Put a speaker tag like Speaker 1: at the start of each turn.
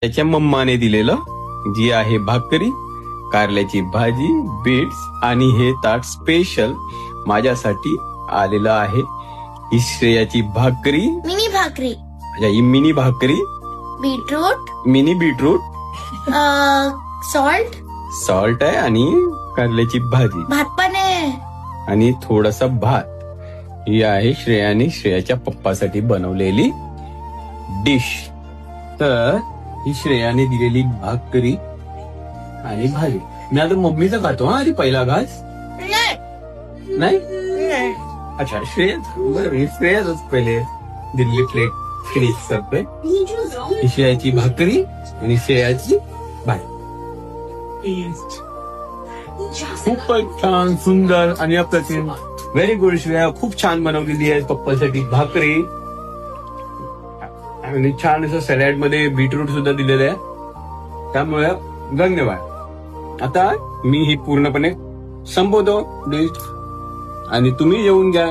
Speaker 1: त्याच्या मम्माने दिलेलं, जी आहे भाकरी, कारल्याची भाजी, बीट्स आणि हे ताट स्पेशल माझ्यासाठी आलेलं आहे. ही श्रेयाची भाकरी,
Speaker 2: मिनी भाकरी,
Speaker 1: ही मिनी भाकरी,
Speaker 2: बीटरूट,
Speaker 1: मिनी बीटरूट,
Speaker 2: सॉल्ट
Speaker 1: आहे आणि कारल्याची भाजी
Speaker 2: भात पण आहे
Speaker 1: आणि थोडासा भात. ही आहे श्रेयाच्या पप्पासाठी बनवलेली डिश. तर ही श्रेयाने दिलेली भाकरी आणि भाजी. मी आता मम्मीचा खातो आधी पहिला घास. नाही अच्छा श्रेयाच पहिले दिल्ली प्लेट फिनिश करतोय. ही श्रेयाची भाकरी आणि श्रेयाची भाजी. खूपच छान, सुंदर आणि अप्रतिम. व्हेरी गुड श्रेया, खूप छान बनवलेली आहे पप्पासाठी भाकरी आणि छान असं सॅलॅड मध्ये बीटरूट सुद्धा दिलेलं आहे. त्यामुळे धन्यवाद. आता मी ही पूर्णपणे संपवतो डिश आणि तुम्ही जेवून घ्या.